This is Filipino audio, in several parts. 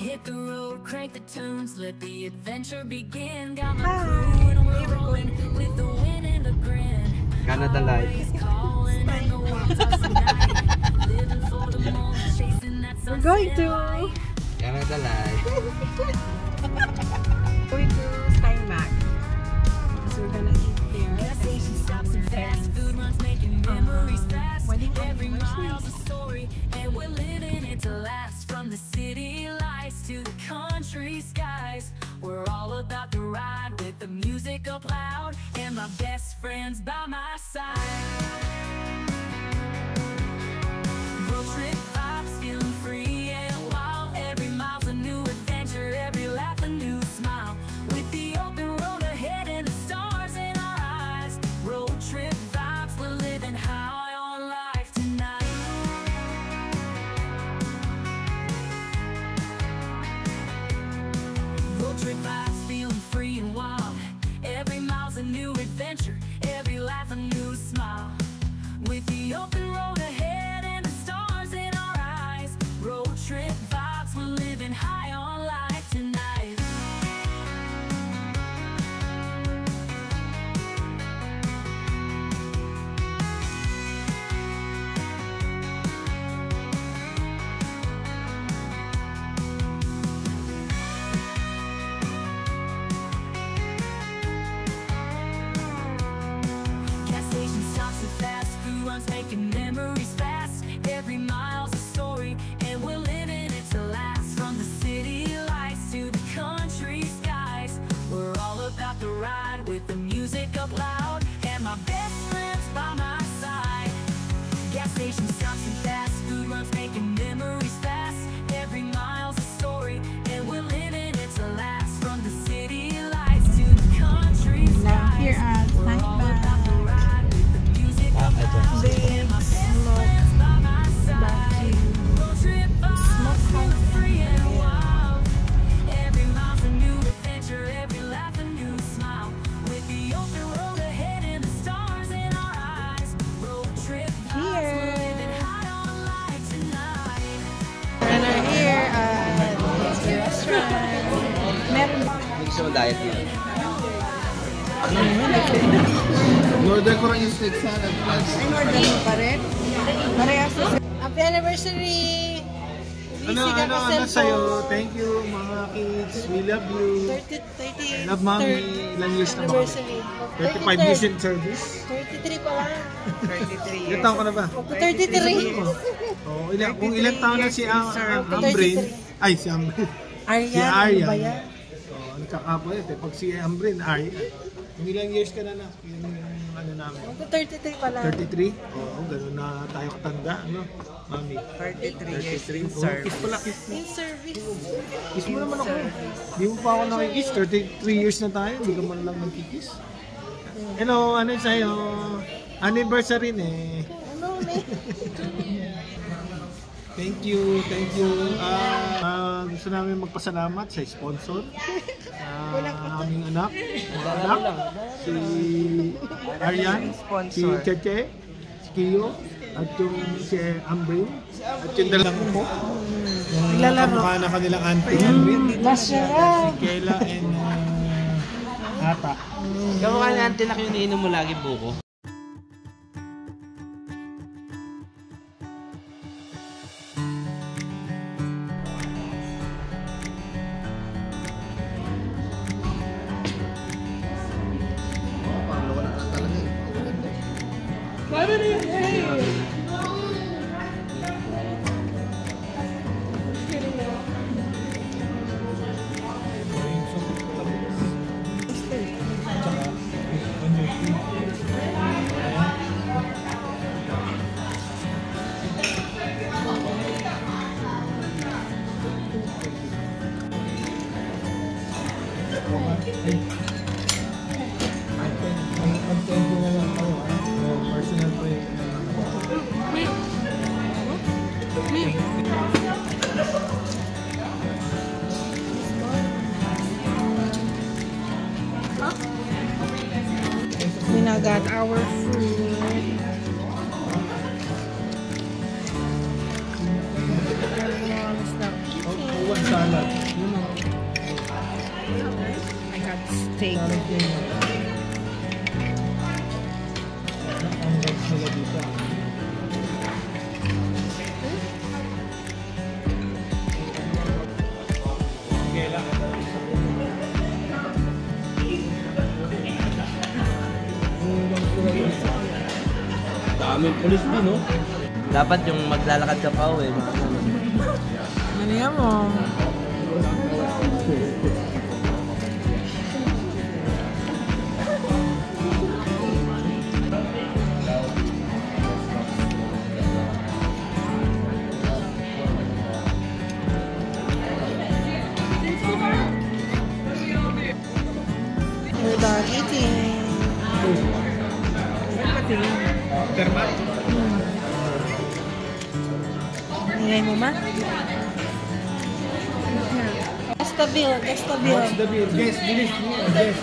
Hit the road, crank the tunes, let the adventure begin. Got my crew and we're rolling with the wind and the grin. Canada Light. We're going to Canada Light. going to Steinbach. So we're gonna eat there. Fast food runs making memories fast. Wedding Every anniversary. mile's a story, and we're living it to last. From the city lights to the country skies, we're all about to ride with the music up loud and my best friends by my side. Road trip vibes, feeling free and wild. Every mile's a new adventure, every laugh a new smile. With the open road ahead and the stars in our eyes. Road trip vibes, we're living high on life tonight. Road trip vibes, feeling free and wild. Every mile's a new adventure, every laugh a new smile. With the open road ahead and the stars in our eyes. Road trip vibes, we're living high on life tonight. Gas station stops and fast food runs making memories fast. Every mile's a story, and we're living it to last. From the city lights to the country skies, we're all about to ride with the music up loud and my best friends by my side. Gas station stops and fast food runs making memories fast. Every mile's a story, and we're living it to last. From the city lights to the country Now here skies, at we're all about to Steinbach. ride with the music up loud and my best friends by my side. Road trip vibes, feeling free and wild. Every mile's a new adventure, every laugh a new smile. With the open road ahead and the stars in our eyes. Road trip vibes, we're living high on life tonight. And we're here at the restaurant. Meron Gusto mo diet mo? Order ko rin yung steak salad. in-order mo pa rin? Parehas na. Happy anniversary! Ano sa'yo? Thank you mga kids. We love you. 30 Love mommy. Ilang years na ba? anniversary. 35 years in service. 33 pa lang. 33 Ilang taon ka na ba? 33. Oh, kung ilang taon na si Ambrin. Ay, si Ambrin. Aryan, Si Aryan. ano ba yan? Oh, nagkakapalit eh. Pag si Ambrin, Aryan. Kung ilang years ka na yun yung ano namin. 33 pa lang. 33? Oo, ganun na tayo katanda, ano? Mami. 33 years in Oh, kiss service. pala, kiss mo. In service. Kiss mo naman ako. Di mo pa ako nakikiss. 33 years na tayo, hindi ka man lang nagkikiss. Hello, ano yung sa'yo? Anniversary eh. Ano na Thank you, thank you. Gusto namin magpasalamat sa sponsor. Aming anak, si Aryan, si Cheche, si Kiyo, at yung si Ambrin, at yung dalawang po. Yung kamukha na kanilang auntie Ambrin, si Kayla and Ata. Kamukha na auntie na yung iniinom mo lagi buko. Mag-thank you na lang ako. Personal prayer. We now got our food. One salad. take. Ang rice nila dito. Okay lang. Daming pulis din, no? Dapat yung maglalakad ka pa, eh. Ano yan mo? We're done eating. Termat. Ingay mo ma? Guess the bill. Guess the bill. What's the bill? Guess, bilis mo. Guess.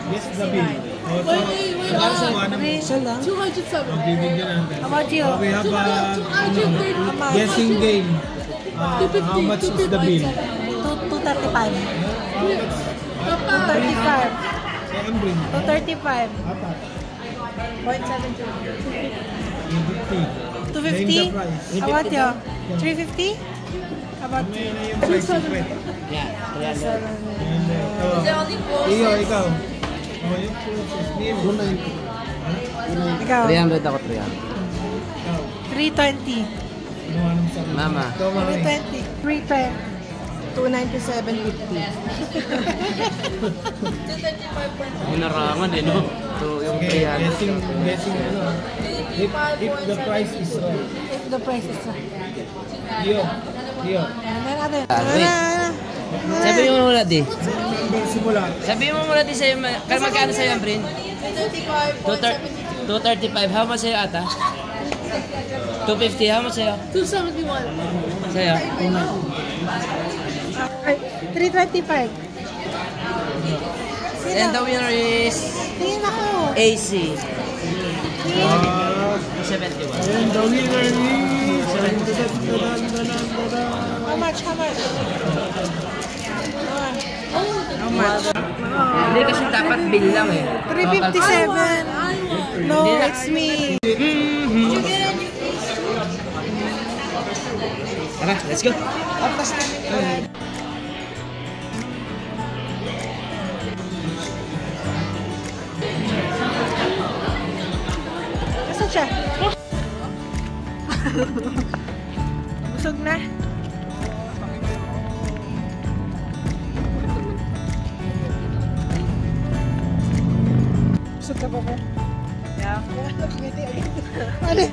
Guess the bill. Oh, so, magkano sa buwan mo? Isa lang. Magbibigyan natin. How about you? We have a guessing game. How much is the bill? 235. 235. Kaya ang bring. 235. Apat. 0.72. 250. 250? Name the price. How about you? 350? How about you? May na yung price secret. Yeah, 300. Iyo, ikaw. Oh, yung name. 290. Ikaw? 300 ako, 300. Ikaw. 320. Ano anong sabi? Mama. Ikaw, Mami. 320. 297.50. Hinarangan, eh, no? So, yung Okay, 300. guessing ano. If the price is wrong. If the price is right. Iyo. Iyo. Ano natin? Sabi mo muna, di. Number simula. Sabi mo muna, di, sa'yo. Pero magkano sa'yo ang print? 235. How much sa'yo, ata? 250. How much sa'yo? 271. Sa'yo? Ay, 325. And the winner is Tingin ako. AC. 71. And the winner is... How much? How much? How much? Hindi kasi dapat bill lang, eh. 357. No, it's me. Tara, let's go. Nasaan siya? Busog na. Busog ka pa ba? Yeah. Ngiti agad. Ano?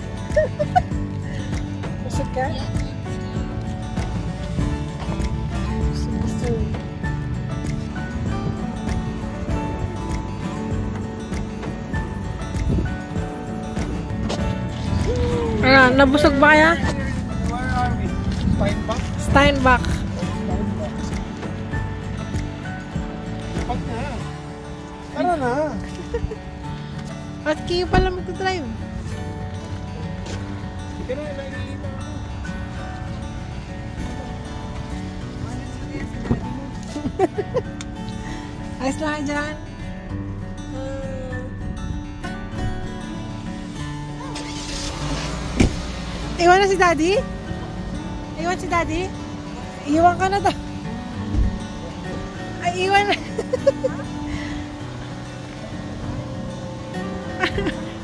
Busog ka? Busog. Nabusog ba kaya? Where are we? Steinbach? Steinbach. Pag na. Tara na. At kayo pala magdadrive. Hindi na nalilita ako. Ayos lang ka dyan. Iwan na si Daddy? Iwan si Daddy? Iwan ka na daw. Ay, iwan na.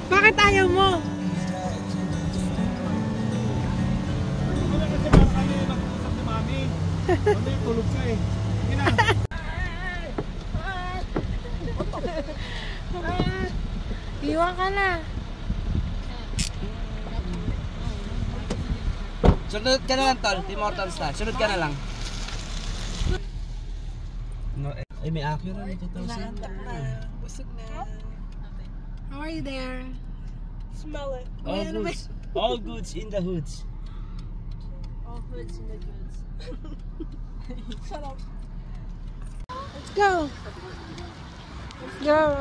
Bakit ayaw mo? Wala kasi baka kami nag-usap ni Mami. Hindi, tulog ka eh. Hindi na. Iwan ka na. Sunod ka na lang, tol. Immortals na. Sunod ka na lang. No, eh, may Acura na 2000. Naantak na. Busog na. How are you there? Smell it. All goods. All goods in the hoods. All hoods in the goods. Shut up. Let's go. Let's go.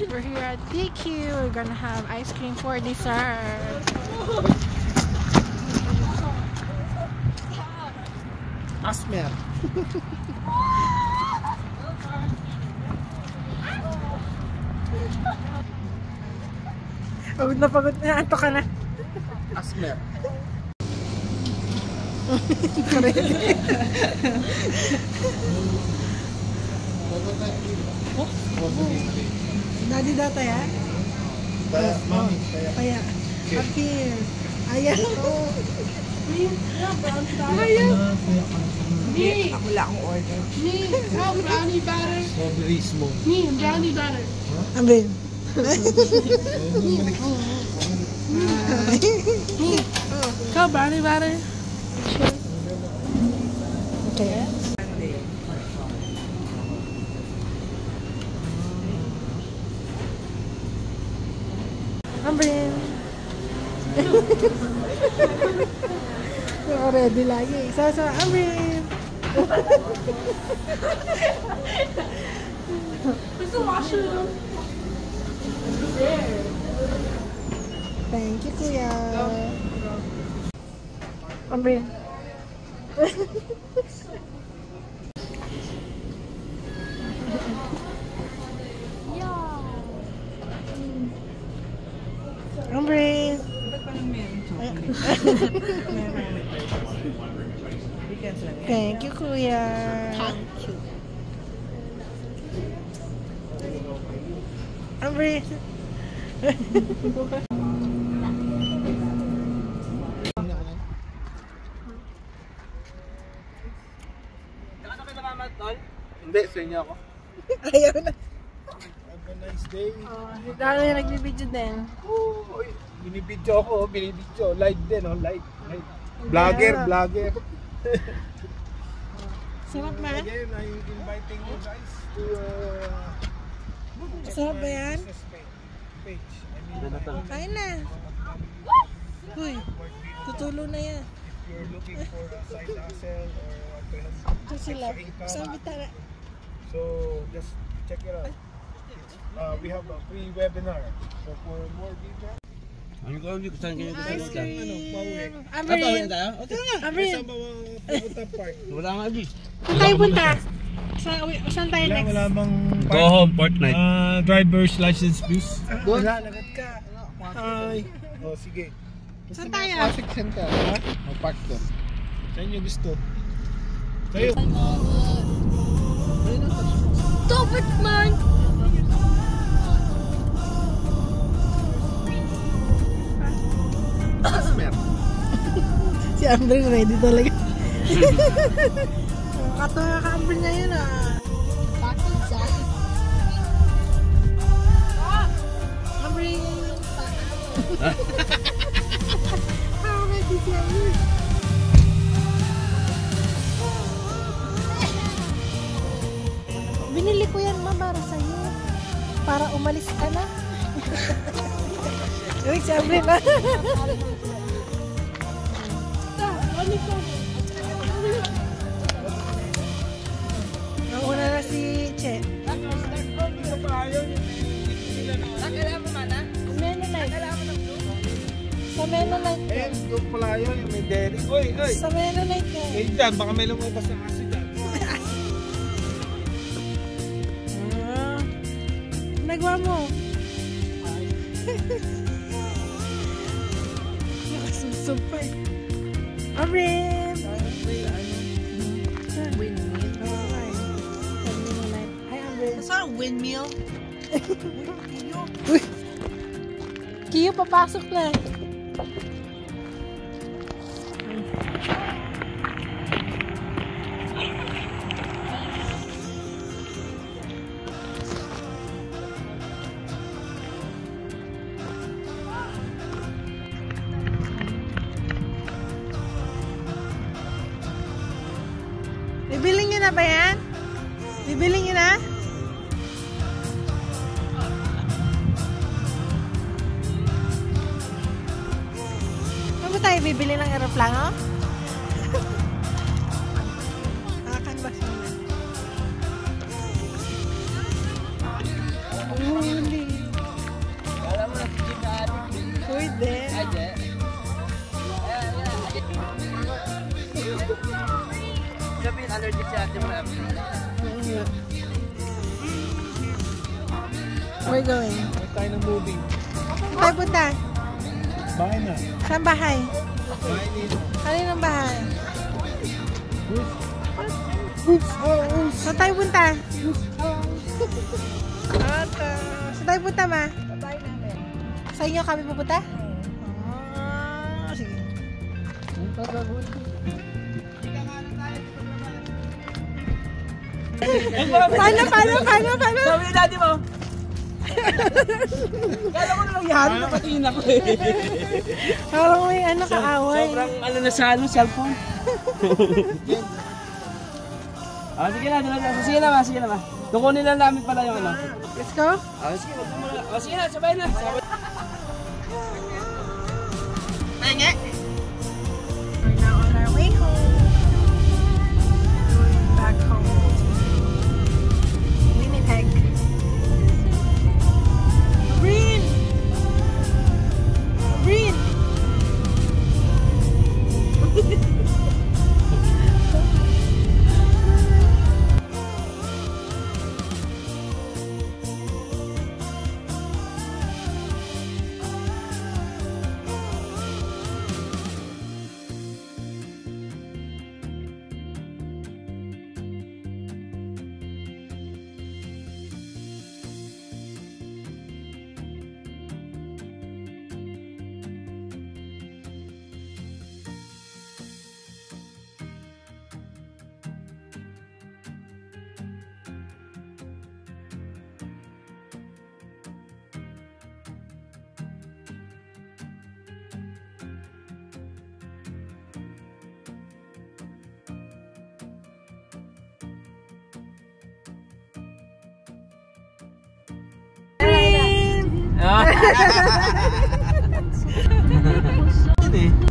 We're here at DQ. We're gonna have ice cream for dessert. Asmer. Pagod na pagod na. Anto ka na. Asmer. Daddy daw tayo? Mami. Kaya. Appear. Ayaw. Ako lang ang order. Brownie batter. Strawberry smoke. Brownie batter. Amin. Ikaw, brownie batter. Okay. Amrin. Ready lagi. So, Amrin. Where's the washroom? There. Thank you, Kuya. Amrin. Amrin. Ba't parang meron chocolate? Weekends lang yan. Thank you, Kuya. Amrin. Hindi, sa inyo ako. Ayaw na. Have a nice day. Dahil na nagbibidyo din. Oh, binibidyo ako, binibidyo. Live din, oh, live. Vlogger, vlogger. Sarap ba? Again, I'm inviting you guys to Sarap ba yan? business page. Kain na. Uy, tutulo na yan. If you're looking for a side hustle or to have Ito sila. income, Sabi tara. so just check it out. We have a free webinar. So for more details, Ano ko, hindi ko saan kayo gusto Ice nila. cream. Papawin tayo? Okay. Amrin. saan ba pupunta park? Wala nga, Abi. Saan tayo punta? Saan tayo next? Wala bang Go home, Fortnite. driver's license please? Wala, lagat ka. Hi. Oh, sige. Saan tayo? Traffic center, ha? Mag-park doon. Saan nyo gusto? Kayo. Stop it, man! Asmer. Si Amrin ready talaga. Katawa ka Amrin na yun ah. Amrin! Ready siya yun. Binili ko yan ma para sa'yo. Para umalis ka na. Uy, si Amrin na. Nauna na si Che. Nakala mo man, ha? Mennonite. Sa Mennonite. Eh, doon pala yun, yung may dairy. Oy, oy! Sa Mennonite ka. Eh, dyan, baka may lumabas na kasi dyan. Nagawa mo. Nakasusog pa eh. Amrin! Windmill. Hi, Amrin. Saan windmill? Kiyo, papasok na. Bibiling nyo na ba yan? Bibiling nyo na? Ano ba tayo bibili ng aeroplano? Nakakanbas muna. Huli. Alam mo na si Jim na adik. Pwede. Aje. Sabihin, allergic si ate mo. We're going. May tayo ng movie. Saan tayo punta? Bahay na. Saan bahay? Bahay dito. Alin ang bahay? Saan tayo punta? Saan tayo punta, ma? Sa inyo kami pupunta? Sige. Paano? Sabi ni daddy mo. Kala ko na nangyari, napatingin ako eh. Parang may ano kaaway. Sobrang ano na sa cellphone. Sige na, sige na. Tukunin lang namin pala yung ano. Let's go. Sige na, sabay na. We're now on our way home. Going back home. Winnipeg. Green! Green!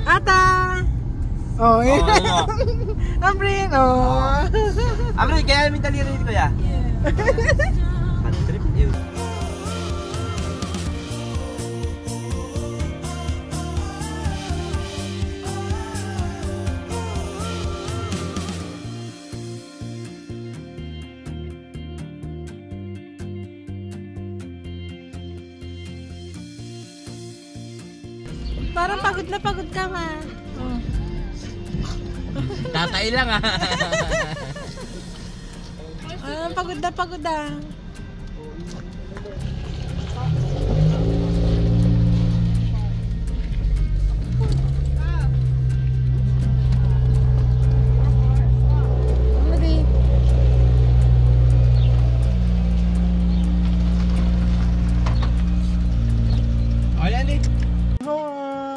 Ata! Oh, yun. Ambrin, oh. Amri, kaya namin taliri dito ya? Trip yun. Parang pagod na pagod ka, ma. Oh. Tatay lang ah. Pagod na pagod ah.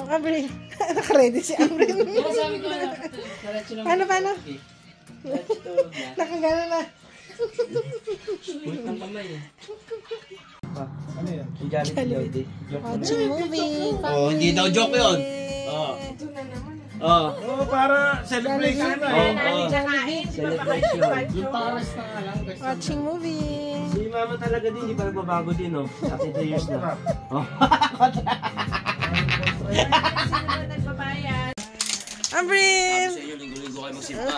Ambrin. Naka-ready si Ambrin. Paano? Nakagano na. Ulit ng kamay eh. Ano yan? Watching movie. Oh, hindi daw joke yun. Oh, para celebration na. celebration. Watching movie. Si mama talaga din, hindi pa nagbabago din oh. Kasi 2 years na. Oh. Ambrin! Sa inyo, linggo-linggo kayo magsimpa.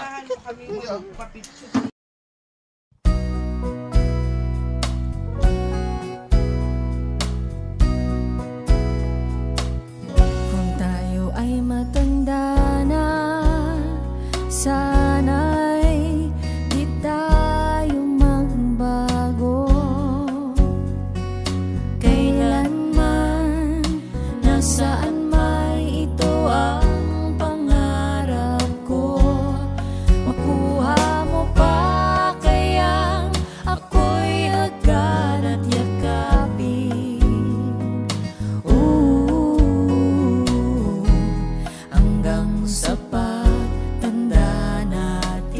Kung tayo ay matanda na, sana'y di tayo magbago. Kailanman, nasaan may ito ang pangarap ko. Makuha mo pa kaya ako'y agad at yakapin. Hanggang sa pagtanda natin,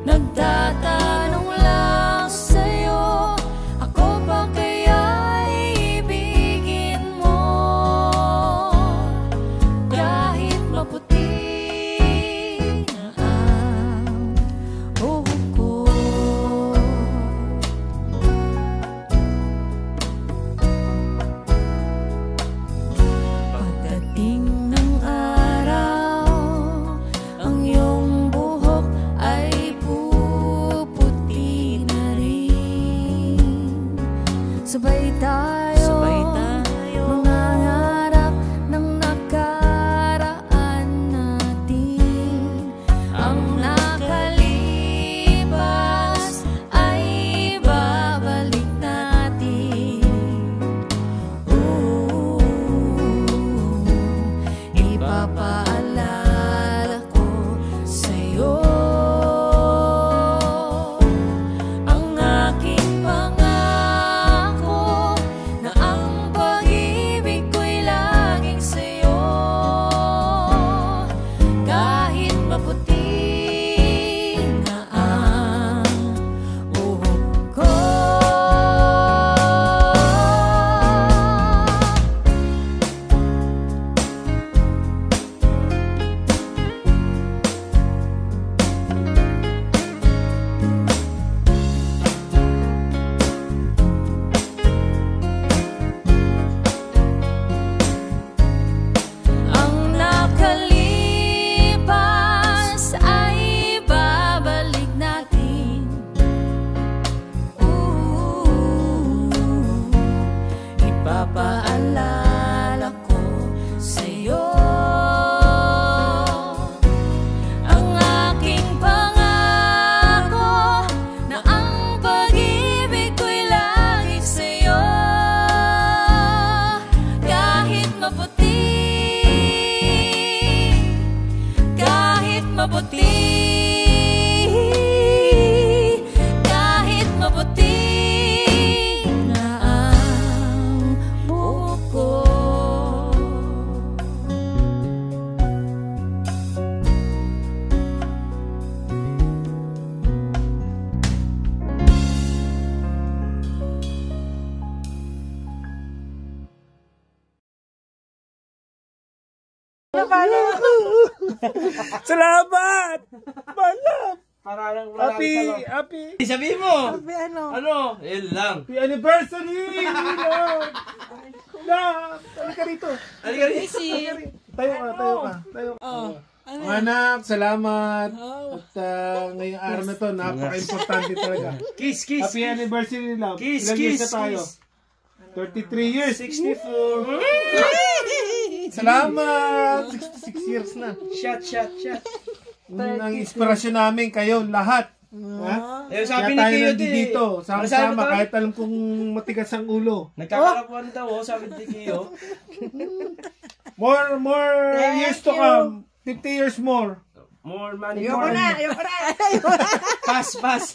nagtatanong lang sa'yo, ako ba kaya'y ibig Ipapaalala ko sa'yo ang aking pangako na ang pag-ibig ko'y lagi sa'yo. Kahit maputi, kahit maputi, kahit maputi na ang buhok ko. Salamat! Malap! Parang Happy Sabihin mo! Ano? Ano? Yun lang. anniversary! Love! Halika rito. Halika rin. Tayo ka. Mga anak, salamat. At ngayong araw na to, napaka-importante talaga. Kiss. Happy anniversary, love. Kiss, Ilang years kiss, na tayo? kiss. 33 years. 64. Salamat! 66 years na. Shot. Yun ang inspirasyon namin kayo, lahat. Ha? Eh, Kaya sabi ni tayo Kiyo nandito, Sabi sama-sama, mo, kahit alam kong matigas ang ulo. nagkakarapuan daw, sabi ni Kiyo. More years to come. 50 years more. More money. Ayoko na. Pass.